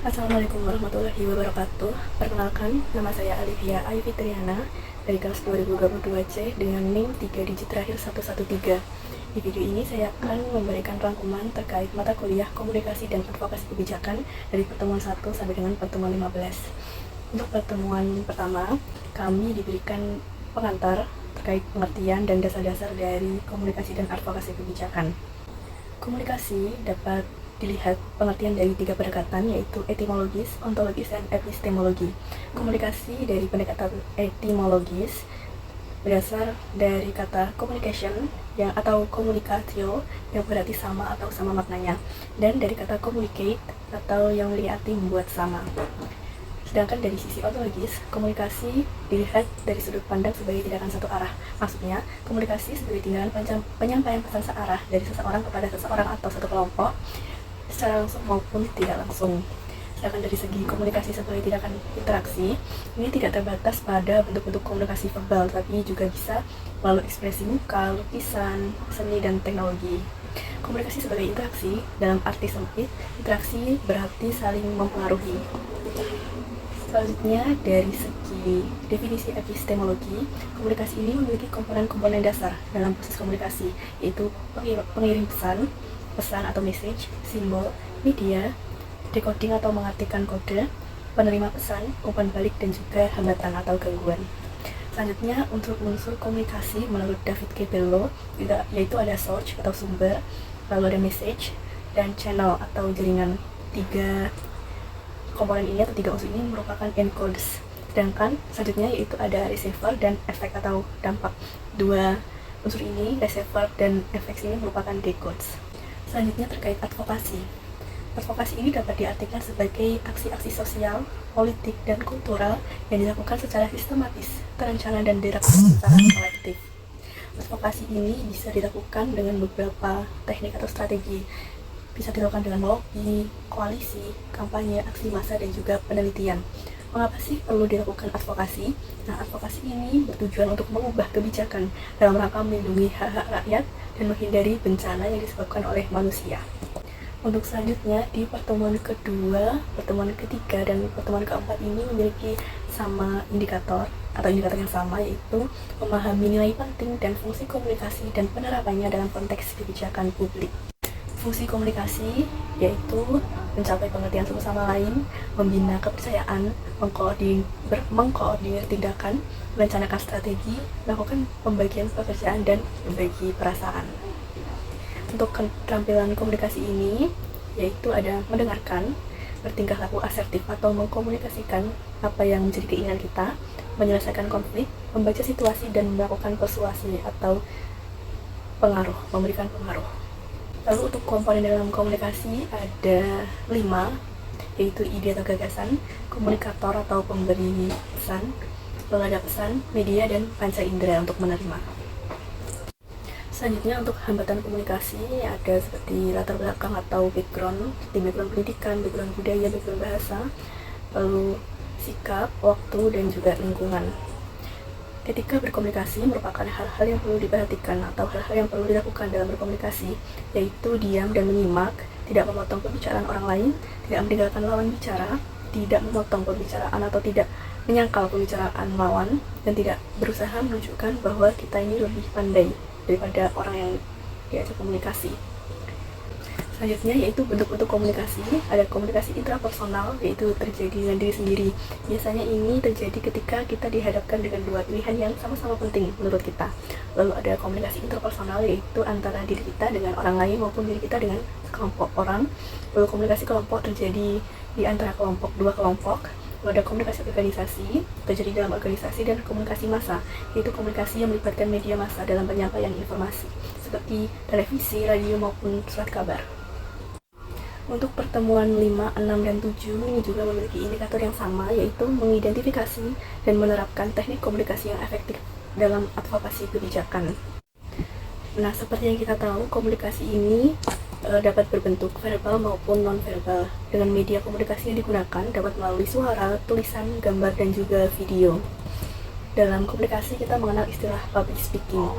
Assalamualaikum warahmatullahi wabarakatuh. Perkenalkan, nama saya Alivia Ayfitriana dari kelas 2022C dengan NIM 3 digit terakhir 113. Di video ini saya akan memberikan rangkuman terkait mata kuliah Komunikasi dan Advokasi Kebijakan dari pertemuan 1 sampai dengan pertemuan 15. Untuk pertemuan pertama, kami diberikan pengantar terkait pengertian dan dasar-dasar dari komunikasi dan advokasi kebijakan. Komunikasi dapat dilihat pengertian dari 3 pendekatan, yaitu etimologis, ontologis, dan epistemologi. Komunikasi dari pendekatan etimologis berasal dari kata communication atau communicatio yang berarti sama atau sama maknanya, dan dari kata communicate atau yang berarti membuat sama. Sedangkan dari sisi ontologis, komunikasi dilihat dari sudut pandang sebagai tindakan satu arah. Maksudnya, komunikasi sebagai tindakan penyampaian pesan searah dari seseorang kepada seseorang atau satu kelompok secara langsung maupun tidak langsung. Sedangkan dari segi komunikasi sebagai tindakan interaksi, ini tidak terbatas pada bentuk-bentuk komunikasi verbal, tapi juga bisa melalui ekspresi muka, lukisan, seni, dan teknologi. Komunikasi sebagai interaksi, dalam arti sempit, interaksi berarti saling mempengaruhi. Selanjutnya, dari segi definisi epistemologi, komunikasi ini memiliki komponen-komponen dasar dalam proses komunikasi, yaitu pengirim pesan atau message, simbol, media, decoding atau mengartikan kode, penerima pesan, umpan balik, dan juga hambatan atau gangguan. Selanjutnya, untuk unsur komunikasi menurut David K. Bello, yaitu ada source atau sumber, lalu ada message, dan channel atau jaringan. Tiga komponen ini atau 3 unsur ini merupakan encodes. Sedangkan selanjutnya yaitu ada receiver dan efek atau dampak. 2 unsur ini, receiver dan efek ini merupakan decodes. Selanjutnya terkait advokasi. Advokasi ini dapat diartikan sebagai aksi-aksi sosial, politik, dan kultural yang dilakukan secara sistematis, terencana, dan dilakukan secara kolektif. Advokasi ini bisa dilakukan dengan beberapa teknik atau strategi. Bisa dilakukan dengan lobby, koalisi, kampanye, aksi massa, dan juga penelitian. Mengapa sih perlu dilakukan advokasi? Nah, advokasi ini bertujuan untuk mengubah kebijakan dalam rangka melindungi hak-hak rakyat dan menghindari bencana yang disebabkan oleh manusia. Untuk selanjutnya, di pertemuan kedua, pertemuan ketiga, dan pertemuan keempat ini memiliki sama indikator yang sama, yaitu memahami nilai penting dan fungsi komunikasi dan penerapannya dalam konteks kebijakan publik. Fungsi komunikasi yaitu mencapai pengertian satu sama lain, membina kepercayaan, mengkoordinir tindakan, merencanakan strategi, melakukan pembagian pekerjaan, dan berbagi perasaan. Untuk keterampilan komunikasi ini yaitu ada mendengarkan, bertingkah laku asertif atau mengkomunikasikan apa yang menjadi keinginan kita, menyelesaikan konflik, membaca situasi, dan melakukan persuasi atau memberikan pengaruh. Lalu untuk komponen dalam komunikasi ada 5, yaitu ide atau gagasan, komunikator atau pemberi pesan, lalu ada pesan, media, dan panca indera untuk menerima. Selanjutnya untuk hambatan komunikasi ada seperti latar belakang atau background, seperti background pendidikan, background budaya, background bahasa, lalu sikap, waktu, dan juga lingkungan. Ketika berkomunikasi merupakan hal-hal yang perlu diperhatikan atau hal-hal yang perlu dilakukan dalam berkomunikasi, yaitu diam dan menyimak, tidak memotong pembicaraan orang lain, tidak meninggalkan lawan bicara, tidak memotong pembicaraan atau tidak menyangkal pembicaraan lawan, dan tidak berusaha menunjukkan bahwa kita ini lebih pandai daripada orang yang diajak komunikasi. Selanjutnya yaitu bentuk-bentuk komunikasi. Ada komunikasi intrapersonal, yaitu terjadi dengan diri sendiri. Biasanya ini terjadi ketika kita dihadapkan dengan 2 pilihan yang sama-sama penting menurut kita. Lalu ada komunikasi interpersonal, yaitu antara diri kita dengan orang lain maupun diri kita dengan sekelompok orang. Lalu komunikasi kelompok terjadi di antara 2 kelompok. Lalu ada komunikasi organisasi, terjadi dalam organisasi, dan komunikasi massa, yaitu komunikasi yang melibatkan media massa dalam penyampaian informasi, seperti televisi, radio, maupun surat kabar. Untuk pertemuan 5, 6, dan 7 ini juga memiliki indikator yang sama, yaitu mengidentifikasi dan menerapkan teknik komunikasi yang efektif dalam advokasi kebijakan. Nah, seperti yang kita tahu, komunikasi ini dapat berbentuk verbal maupun non-verbal. Dengan media komunikasi yang digunakan dapat melalui suara, tulisan, gambar, dan juga video. Dalam komunikasi kita mengenal istilah public speaking.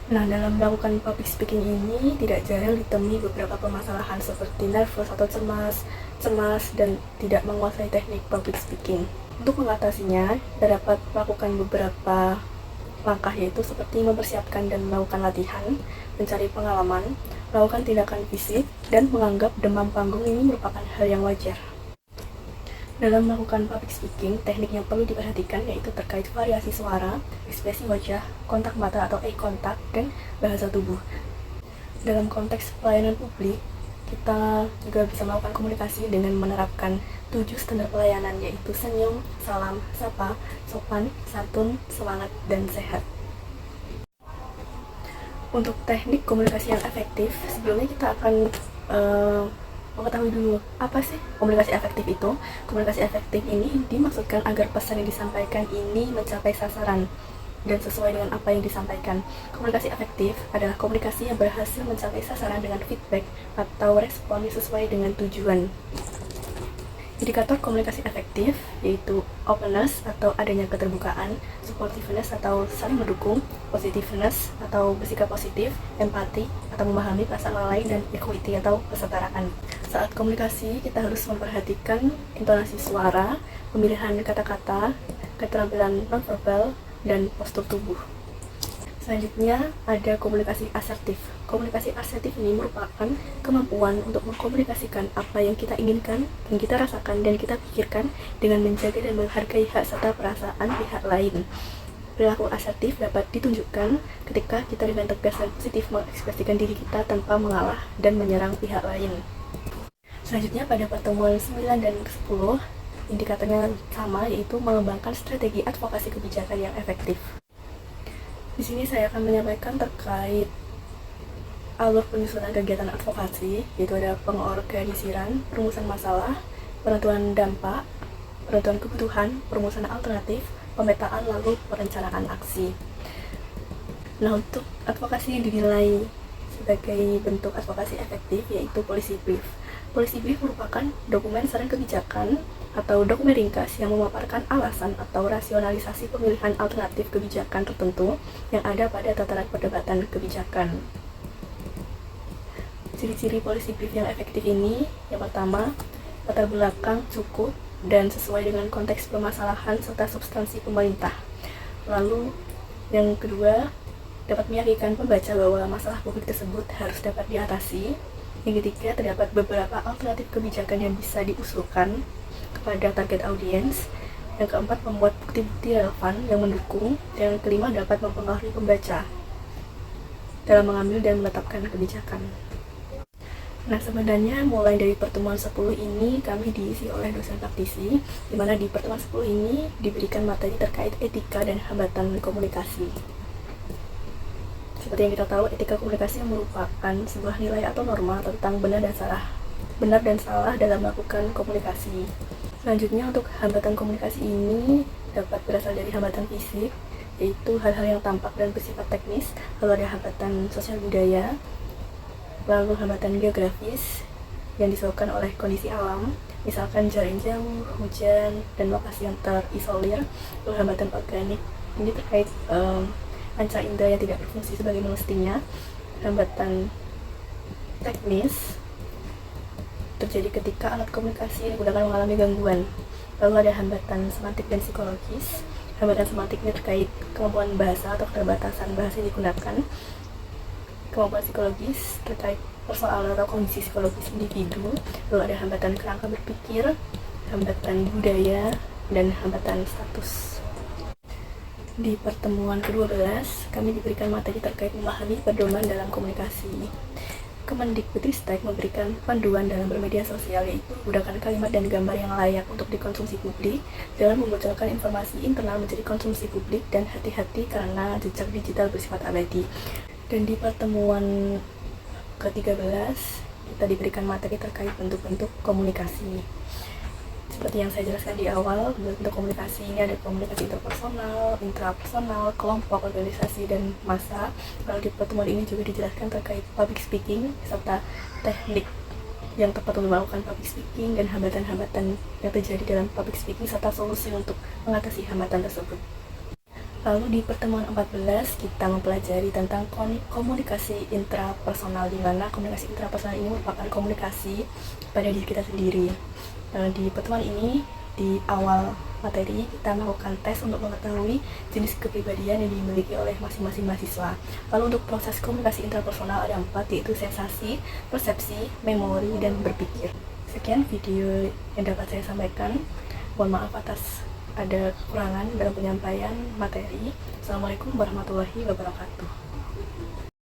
Nah, dalam melakukan public speaking ini tidak jarang ditemui beberapa permasalahan seperti nervous atau cemas, cemas, dan tidak menguasai teknik public speaking. Untuk mengatasinya, kita dapat melakukan beberapa langkah, yaitu seperti mempersiapkan dan melakukan latihan, mencari pengalaman, melakukan tindakan fisik, dan menganggap demam panggung ini merupakan hal yang wajar. Dalam melakukan public speaking, teknik yang perlu diperhatikan yaitu terkait variasi suara, ekspresi wajah, kontak mata atau eye contact, dan bahasa tubuh. Dalam konteks pelayanan publik, kita juga bisa melakukan komunikasi dengan menerapkan 7 standar pelayanan, yaitu senyum, salam, sapa, sopan, santun, semangat, dan sehat. Untuk teknik komunikasi yang efektif, sebelumnya kita akan mengetahui dulu apa sih komunikasi efektif itu. Komunikasi efektif ini dimaksudkan agar pesan yang disampaikan ini mencapai sasaran dan sesuai dengan apa yang disampaikan. Komunikasi efektif adalah komunikasi yang berhasil mencapai sasaran dengan feedback atau respon yang sesuai dengan tujuan. Indikator komunikasi efektif yaitu openness atau adanya keterbukaan, supportiveness atau saling mendukung, positiveness atau bersikap positif, empati atau memahami perasaan orang lain, dan equity atau kesetaraan. Saat komunikasi, kita harus memperhatikan intonasi suara, pemilihan kata-kata, keterampilan nonverbal, dan postur tubuh. Selanjutnya ada komunikasi asertif. Komunikasi asertif ini merupakan kemampuan untuk mengkomunikasikan apa yang kita inginkan, yang kita rasakan, dan kita pikirkan dengan menjaga dan menghargai hak serta perasaan pihak lain. Perilaku asertif dapat ditunjukkan ketika kita dengan tegas dan positif mengekspresikan diri kita tanpa mengalah dan menyerang pihak lain. Selanjutnya pada pertemuan 9 dan 10, indikatornya sama, yaitu mengembangkan strategi advokasi kebijakan yang efektif. Di sini saya akan menyampaikan terkait alur penyusunan kegiatan advokasi, yaitu ada pengorganisiran, perumusan masalah, penentuan dampak, penentuan kebutuhan, perumusan alternatif, pemetaan, lalu perencanaan aksi. Nah, untuk advokasi yang dinilai sebagai bentuk advokasi efektif yaitu policy brief. Policy brief merupakan dokumen saran kebijakan atau dokumen ringkas yang memaparkan alasan atau rasionalisasi pemilihan alternatif kebijakan tertentu yang ada pada tataran perdebatan kebijakan. Ciri-ciri policy brief yang efektif ini, yang pertama, latar belakang cukup dan sesuai dengan konteks permasalahan serta substansi pemerintah. Lalu, yang kedua, dapat meyakinkan pembaca bahwa masalah publik tersebut harus dapat diatasi. Yang ketiga, terdapat beberapa alternatif kebijakan yang bisa diusulkan kepada target audiens. Yang keempat, membuat bukti-bukti relevan yang mendukung. Dan yang kelima, dapat mempengaruhi pembaca dalam mengambil dan menetapkan kebijakan. Nah, sebenarnya mulai dari pertemuan 10 ini kami diisi oleh dosen praktisi, di mana di pertemuan 10 ini diberikan materi terkait etika dan hambatan komunikasi. Seperti yang kita tahu, etika komunikasi merupakan sebuah nilai atau norma tentang benar dan salah dalam melakukan komunikasi. Selanjutnya, untuk hambatan komunikasi ini dapat berasal dari hambatan fisik, yaitu hal-hal yang tampak dan bersifat teknis. Lalu ada hambatan sosial budaya, lalu hambatan geografis yang disebabkan oleh kondisi alam, misalkan jarak jauh, hujan, dan lokasi yang terisolir. Lalu hambatan organik, ini terkait panca indera yang tidak berfungsi sebagaimana mestinya. Hambatan teknis terjadi ketika alat komunikasi yang digunakan mengalami gangguan. Lalu ada hambatan semantik dan psikologis. Hambatan semantiknya terkait kemampuan bahasa atau keterbatasan bahasa yang digunakan. Kemampuan psikologis terkait persoalan atau kondisi psikologis individu. Lalu ada hambatan kerangka berpikir, hambatan budaya, dan hambatan status. Di pertemuan ke-12, kami diberikan materi terkait memahami pedoman dalam komunikasi. Kemendikbudristek memberikan panduan dalam bermedia sosial, yaitu gunakan kalimat dan gambar yang layak untuk dikonsumsi publik, dalam membocorkan informasi internal menjadi konsumsi publik, dan hati-hati karena jejak digital bersifat abadi. Dan di pertemuan ke-13, kita diberikan materi terkait bentuk-bentuk komunikasi. Seperti yang saya jelaskan di awal, bentuk komunikasi ini ada komunikasi interpersonal, intrapersonal, kelompok, organisasi, dan massa. Lalu di pertemuan ini juga dijelaskan terkait public speaking, serta teknik yang tepat untuk melakukan public speaking dan hambatan-hambatan yang terjadi dalam public speaking, serta solusi untuk mengatasi hambatan tersebut. Lalu di pertemuan 14, kita mempelajari tentang komunikasi intrapersonal, di mana komunikasi intrapersonal ini merupakan komunikasi pada diri kita sendiri. Di pertemuan ini, di awal materi kita melakukan tes untuk mengetahui jenis kepribadian yang dimiliki oleh masing-masing mahasiswa. Lalu untuk proses komunikasi interpersonal ada 4, yaitu sensasi, persepsi, memori, dan berpikir. Sekian video yang dapat saya sampaikan. Mohon maaf atas ada kekurangan dalam penyampaian materi. Assalamualaikum warahmatullahi wabarakatuh.